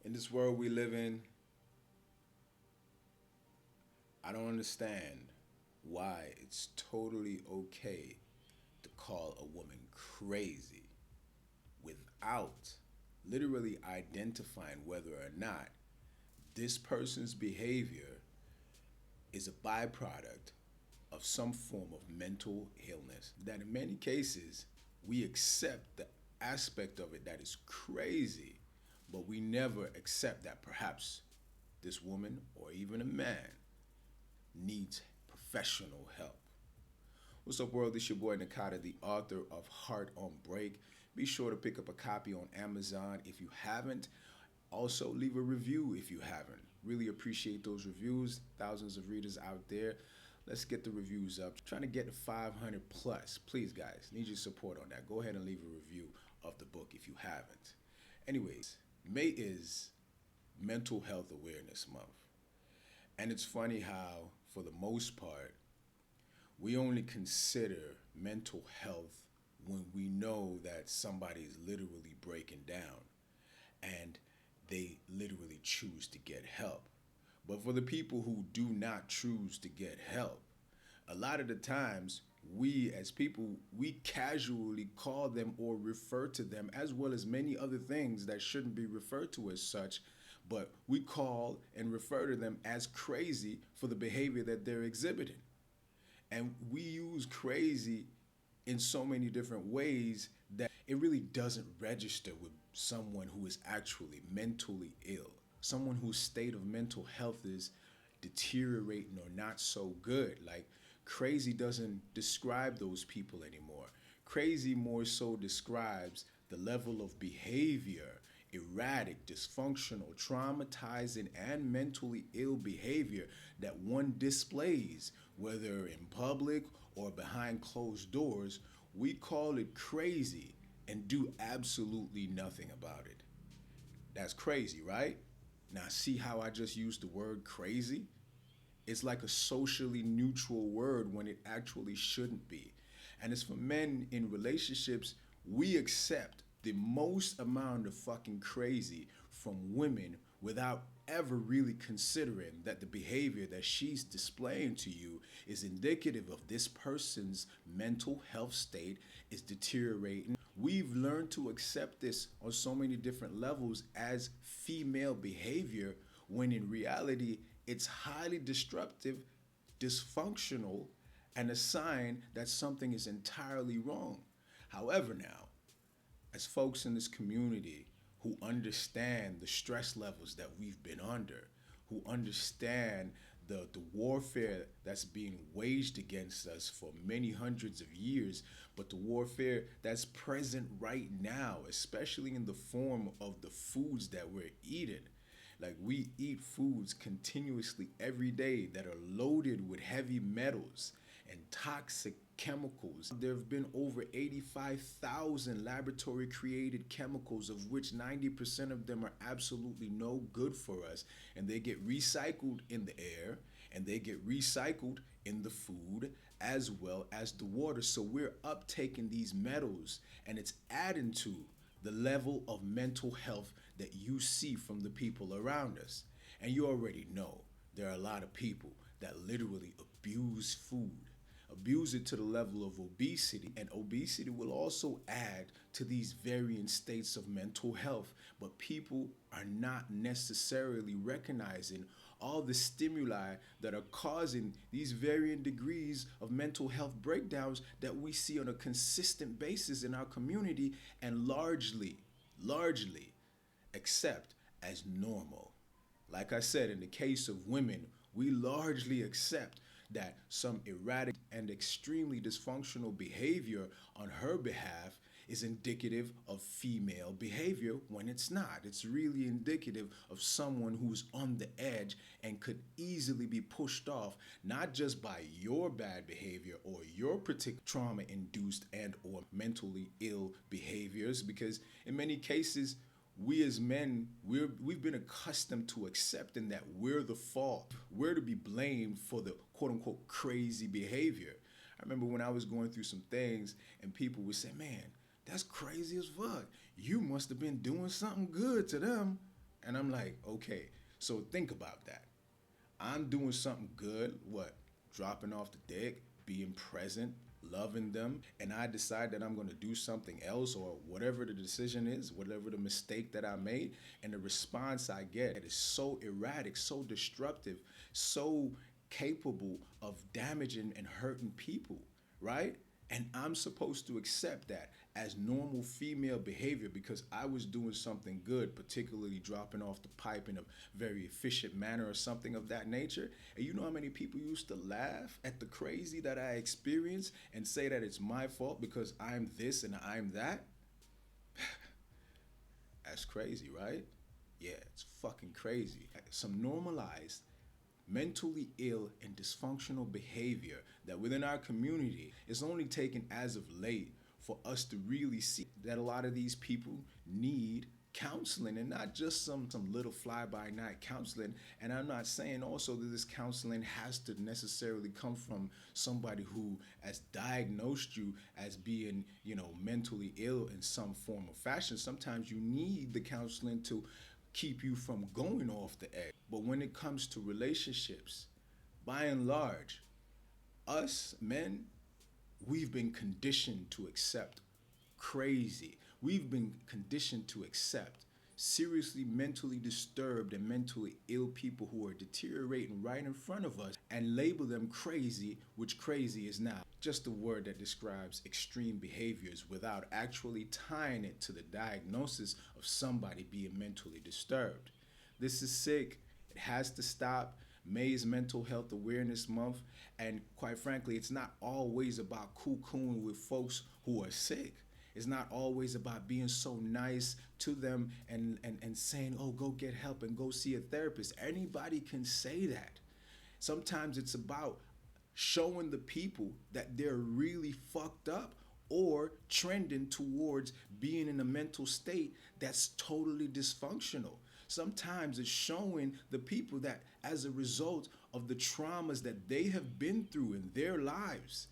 In this world we live in, I don't understand why it's totally okay to call a woman crazy without literally identifying whether or not this person's behavior is a byproduct of some form of mental illness. That in many cases, we accept the aspect of it that is crazy, but we never accept that perhaps this woman or even a man needs professional help. What's up, world? It's your boy Nakata, the author of Heart on Break. Be sure to pick up a copy on Amazon if you haven't. Also, leave a review if you haven't. Really appreciate those reviews. Thousands of readers out there. Let's get the reviews up. Trying to get to 500 plus. Please, guys, need your support on that. Go ahead and leave a review of the book if you haven't. Anyways, May is Mental Health Awareness Month. And it's funny how, for the most part, we only consider mental health when we know that somebody is literally breaking down and they literally choose to get help. But for the people who do not choose to get help, a lot of the times we as people, we casually call them or refer to them, as well as many other things that shouldn't be referred to as such, but we call and refer to them as crazy for the behavior that they're exhibiting. And we use crazy in so many different ways that it really doesn't register with someone who is actually mentally ill, someone whose state of mental health is deteriorating or not so good. Like, crazy doesn't describe those people anymore. Crazy more so describes the level of behavior, erratic, dysfunctional, traumatizing, and mentally ill behavior that one displays, whether in public or behind closed doors. We call it crazy and do absolutely nothing about it. That's crazy, right? Now, see how I just used the word crazy? It's like a socially neutral word when it actually shouldn't be. And it's for men in relationships, we accept the most amount of fucking crazy from women without ever really considering that the behavior that she's displaying to you is indicative of this person's mental health state is deteriorating. We've learned to accept this on so many different levels as female behavior when in reality it's highly disruptive, dysfunctional, and a sign that something is entirely wrong. However, now, as folks in this community who understand the stress levels that we've been under, who understand the warfare that's being waged against us for many hundreds of years, but the warfare that's present right now, especially in the form of the foods that we're eating. Like, we eat foods continuously every day that are loaded with heavy metals and toxic chemicals. There have been over 85,000 laboratory created chemicals, of which 90% of them are absolutely no good for us. And they get recycled in the air and they get recycled in the food as well as the water. So we're uptaking these metals and it's adding to the level of mental health that you see from the people around us. And you already know there are a lot of people that literally abuse food, abuse it to the level of obesity, and obesity will also add to these varying states of mental health. But people are not necessarily recognizing all the stimuli that are causing these varying degrees of mental health breakdowns that we see on a consistent basis in our community and largely accept as normal. Like I said, in the case of women, we largely accept that some erratic and extremely dysfunctional behavior on her behalf is indicative of female behavior when it's not. It's really indicative of someone who's on the edge and could easily be pushed off, not just by your bad behavior or your particular trauma induced and or mentally ill behaviors, because in many cases we as men, we've been accustomed to accepting that we're the fault. We're to be blamed for the quote unquote crazy behavior. I remember when I was going through some things and people would say, man, that's crazy as fuck. You must have been doing something good to them. And I'm like, okay, so think about that. I'm doing something good, what? Dropping off the dick, being present, loving them, and I decide that I'm going to do something else or whatever the decision is, whatever the mistake that I made, and the response I get is so erratic, so destructive, so capable of damaging and hurting people, right? And I'm supposed to accept that as normal female behavior because I was doing something good, particularly dropping off the pipe in a very efficient manner or something of that nature. And you know how many people used to laugh at the crazy that I experienced and say that it's my fault because I'm this and I'm that? That's crazy, right? Yeah, it's fucking crazy. Some normalized mentally ill and dysfunctional behavior that within our community is only taken as of late for us to really see that a lot of these people need counseling and not just some little fly by night counseling. And I'm not saying also that this counseling has to necessarily come from somebody who has diagnosed you as being, mentally ill in some form or fashion. Sometimes you need the counseling to keep you from going off the edge. But when it comes to relationships, by and large, us men, we've been conditioned to accept crazy. We've been conditioned to accept seriously mentally disturbed and mentally ill people who are deteriorating right in front of us and label them crazy, which crazy is now just a word that describes extreme behaviors without actually tying it to the diagnosis of somebody being mentally disturbed. This is sick. It has to stop. May is Mental Health Awareness Month, and quite frankly, it's not always about cocooning with folks who are sick. It's not always about being so nice to them and saying, oh, go get help and go see a therapist. Anybody can say that. Sometimes it's about showing the people that they're really fucked up or trending towards being in a mental state that's totally dysfunctional. Sometimes it's showing the people that as a result of the traumas that they have been through in their lives,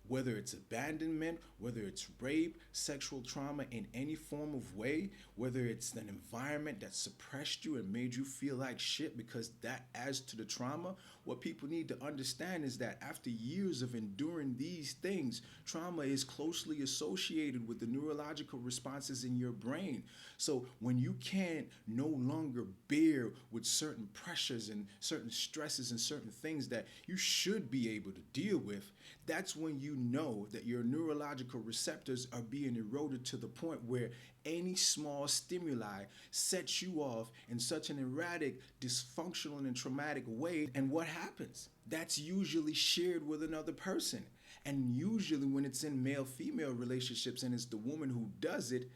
whether it's abandonment, whether it's rape, sexual trauma in any form of way, whether it's an environment that suppressed you and made you feel like shit because that adds to the trauma, what people need to understand is that after years of enduring these things, trauma is closely associated with the neurological responses in your brain. So when you can't no longer bear with certain pressures and certain stresses and certain things that you should be able to deal with, that's when you know that your neurological receptors are being eroded to the point where any small stimuli sets you off in such an erratic, dysfunctional, and traumatic way. And what happens? That's usually shared with another person. And usually, when it's in male female relationships and it's the woman who does it,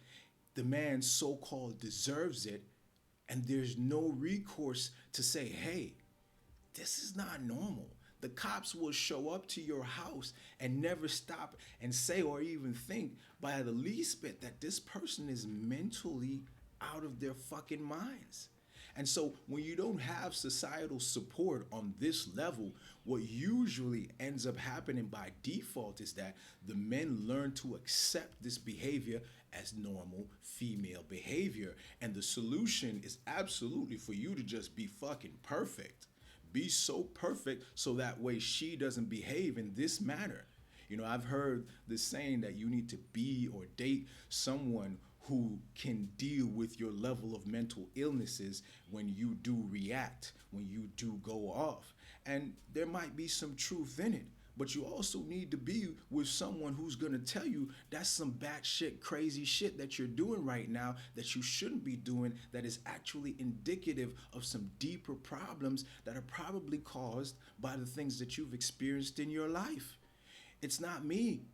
the man so called deserves it. And there's no recourse to say, hey, this is not normal. The cops will show up to your house and never stop and say or even think by the least bit that this person is mentally out of their fucking minds. And so when you don't have societal support on this level, what usually ends up happening by default is that the men learn to accept this behavior as normal female behavior. And the solution is absolutely for you to just be fucking perfect. Be so perfect so that way she doesn't behave in this manner. I've heard the saying that you need to be or date someone who can deal with your level of mental illnesses when you do react, when you do go off. And there might be some truth in it. But you also need to be with someone who's going to tell you that's some batshit crazy shit that you're doing right now that you shouldn't be doing, that is actually indicative of some deeper problems that are probably caused by the things that you've experienced in your life. It's not me.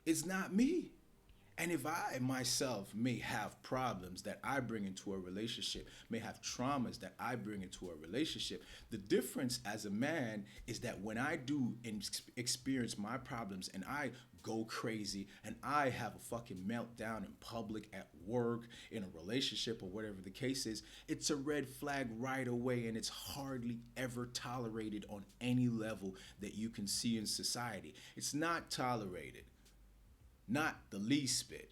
It's not me. And if I myself may have problems that I bring into a relationship, may have traumas that I bring into a relationship, the difference as a man is that when I do experience my problems and I go crazy and I have a fucking meltdown in public, at work, in a relationship, or whatever the case is, it's a red flag right away, and it's hardly ever tolerated on any level that you can see in society. It's not tolerated. Not the least bit.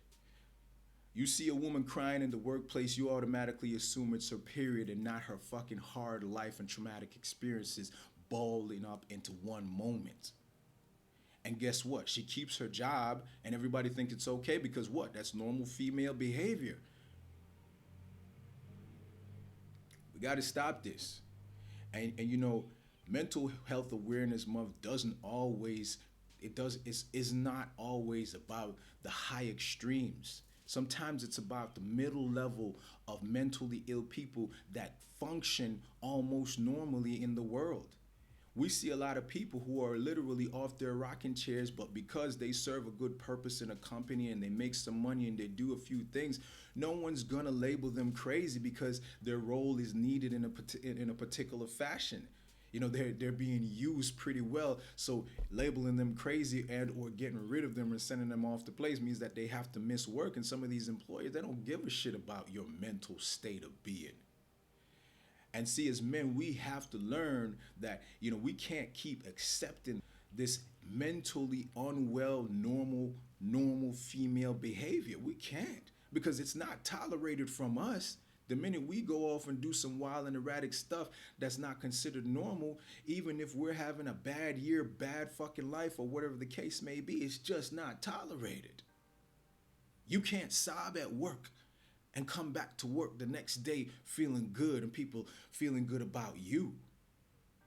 You see a woman crying in the workplace, you automatically assume it's her period and not her fucking hard life and traumatic experiences balling up into one moment. And guess what? She keeps her job and everybody thinks it's okay because what? That's normal female behavior. We got to stop this. And you know, mental health awareness month doesn't always it does is not always about the high extremes. Sometimes it's about the middle level of mentally ill people that function almost normally in the world. We see a lot of people who are literally off their rocking chairs, but because they serve a good purpose in a company and they make some money and they do a few things, no one's gonna label them crazy because their role is needed in a particular fashion. You know, they're being used pretty well, so labeling them crazy and or getting rid of them or sending them off the place means that they have to miss work. And some of these employers, they don't give a shit about your mental state of being. And see, as men, we have to learn that, you know, we can't keep accepting this mentally unwell, normal female behavior. We can't because it's not tolerated from us. The minute we go off and do some wild and erratic stuff that's not considered normal, even if we're having a bad year, bad fucking life, or whatever the case may be, it's just not tolerated. You can't sob at work and come back to work the next day feeling good and people feeling good about you.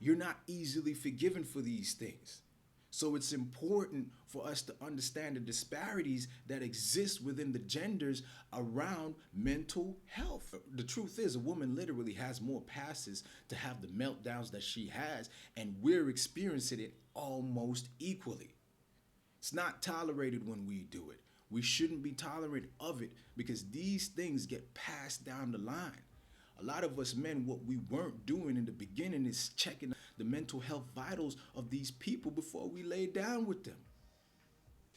You're not easily forgiven for these things. So it's important for us to understand the disparities that exist within the genders around mental health. The truth is, a woman literally has more passes to have the meltdowns that she has, and we're experiencing it almost equally. It's not tolerated when we do it. We shouldn't be tolerant of it because these things get passed down the line. A lot of us men, what we weren't doing in the beginning is checking the mental health vitals of these people before we lay down with them.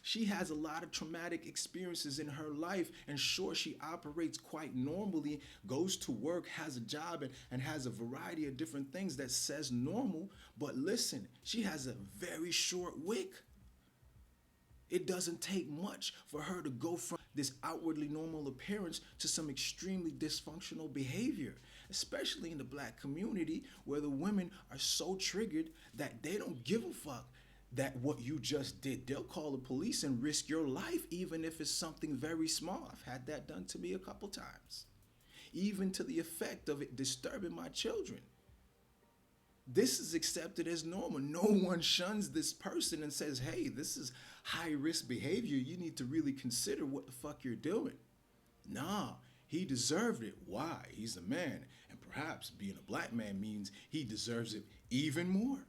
She has a lot of traumatic experiences in her life, and sure, she operates quite normally, goes to work, has a job, and has a variety of different things that says normal. But listen, she has a very short wick. It doesn't take much for her to go from this outwardly normal appearance to some extremely dysfunctional behavior, especially in the black community where the women are so triggered that they don't give a fuck that what you just did. They'll call the police and risk your life even if it's something very small. I've had that done to me a couple times, even to the effect of it disturbing my children. This is accepted as normal. No one shuns this person and says, hey, this is high risk behavior. You need to really consider what the fuck you're doing. Nah, he deserved it. Why? He's a man. And perhaps being a black man means he deserves it even more.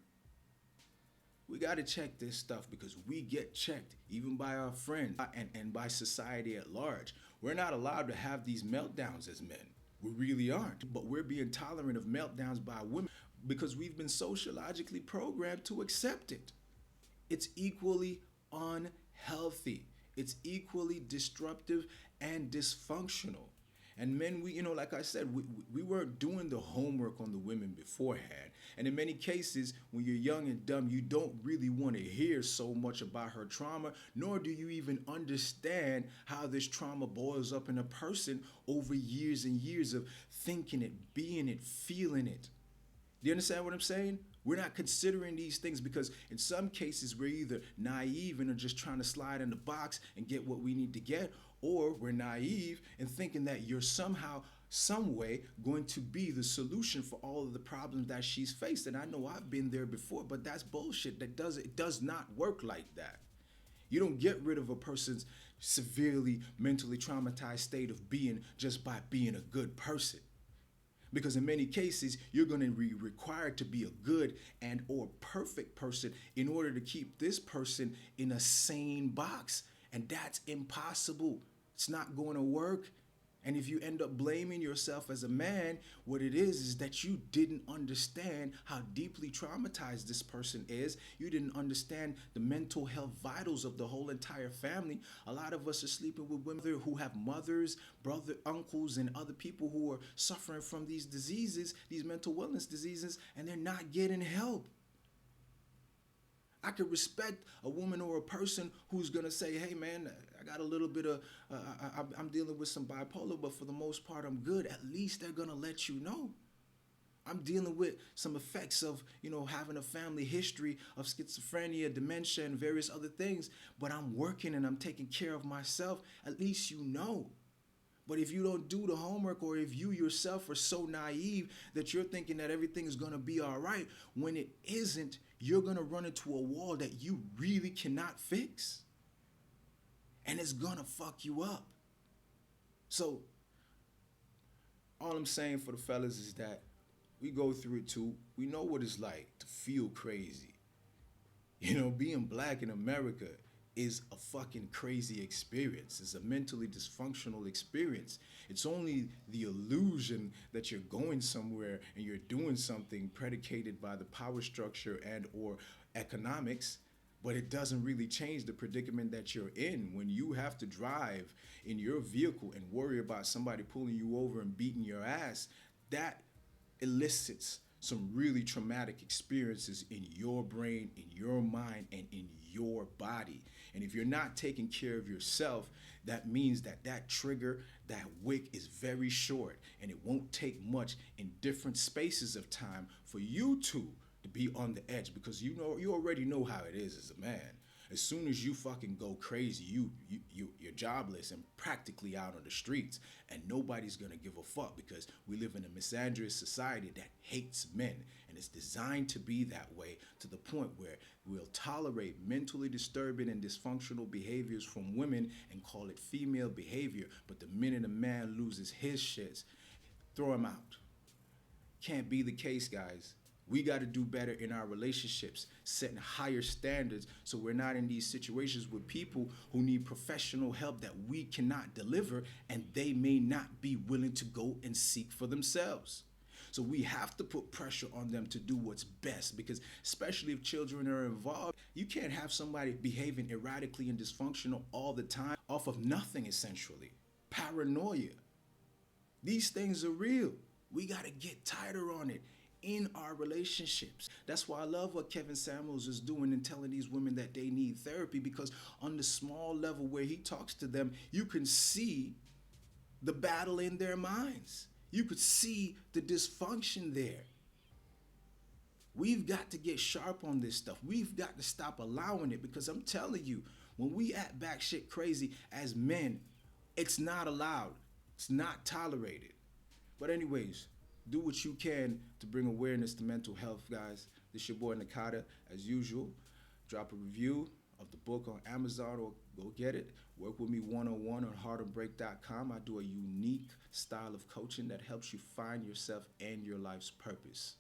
We got to check this stuff because we get checked even by our friends and by society at large. We're not allowed to have these meltdowns as men. We really aren't. But we're being tolerant of meltdowns by women because we've been sociologically programmed to accept it. It's equally unhealthy. It's equally disruptive and dysfunctional. And men, we, like I said, we weren't doing the homework on the women beforehand. And in many cases, when you're young and dumb, you don't really want to hear so much about her trauma, nor do you even understand how this trauma boils up in a person over years and years of thinking it, being it, feeling it. Do you understand what I'm saying? We're not considering these things because in some cases we're either naive and are just trying to slide in the box and get what we need to get, or we're naive and thinking that you're somehow, some way going to be the solution for all of the problems that she's faced. And I know I've been there before, but that's bullshit. It does not work like that. You don't get rid of a person's severely mentally traumatized state of being just by being a good person. Because in many cases, you're going to be required to be a good and or perfect person in order to keep this person in a sane box. And that's impossible. It's not going to work. And if you end up blaming yourself as a man, what it is that you didn't understand how deeply traumatized this person is. You didn't understand the mental health vitals of the whole entire family. A lot of us are sleeping with women who have mothers, brother, uncles, and other people who are suffering from these diseases, these mental wellness diseases, and they're not getting help. I could respect a woman or a person who's gonna say, "Hey, man, I got a little bit of, I'm dealing with some bipolar, but for the most part, I'm good." At least they're gonna let you know. I'm dealing with some effects of, having a family history of schizophrenia, dementia, and various other things, but I'm working and I'm taking care of myself. At least you know. But if you don't do the homework, or if you yourself are so naive that you're thinking that everything is going to be all right when it isn't, you're going to run into a wall that you really cannot fix. And it's going to fuck you up. So, all I'm saying for the fellas is that we go through it too. We know what it's like to feel crazy. Being black in America is a fucking crazy experience. It's a mentally dysfunctional experience. It's only the illusion that you're going somewhere and you're doing something predicated by the power structure and or economics, but it doesn't really change the predicament that you're in when you have to drive in your vehicle and worry about somebody pulling you over and beating your ass. That elicits some really traumatic experiences in your brain, in your mind, and in your body. And if you're not taking care of yourself, that means that trigger, that wick is very short, and it won't take much in different spaces of time for you to be on the edge, because you already know how it is as a man. As soon as you fucking go crazy, you're jobless and practically out on the streets, and nobody's gonna give a fuck because we live in a misandrous society that hates men, and it's designed to be that way, to the point where we'll tolerate mentally disturbing and dysfunctional behaviors from women and call it female behavior. But the minute a man loses his shits, throw him out. Can't be the case, guys. We got to do better in our relationships, setting higher standards so we're not in these situations with people who need professional help that we cannot deliver, and they may not be willing to go and seek for themselves. So we have to put pressure on them to do what's best, because especially if children are involved, you can't have somebody behaving erratically and dysfunctional all the time off of nothing, essentially. Paranoia. These things are real. We got to get tighter on it in our relationships. That's why I love what Kevin Samuels is doing and telling these women that they need therapy, because on the small level where he talks to them, you can see the battle in their minds. You could see the dysfunction there. We've got to get sharp on this stuff. We've got to stop allowing it, because I'm telling you, when we act back shit crazy as men, it's not allowed. It's not tolerated. But anyways, do what you can to bring awareness to mental health, guys. This is your boy Nakata, as usual. Drop a review of the book on Amazon, or go get it. Work with me one-on-one on heartandbreak.com. I do a unique style of coaching that helps you find yourself and your life's purpose.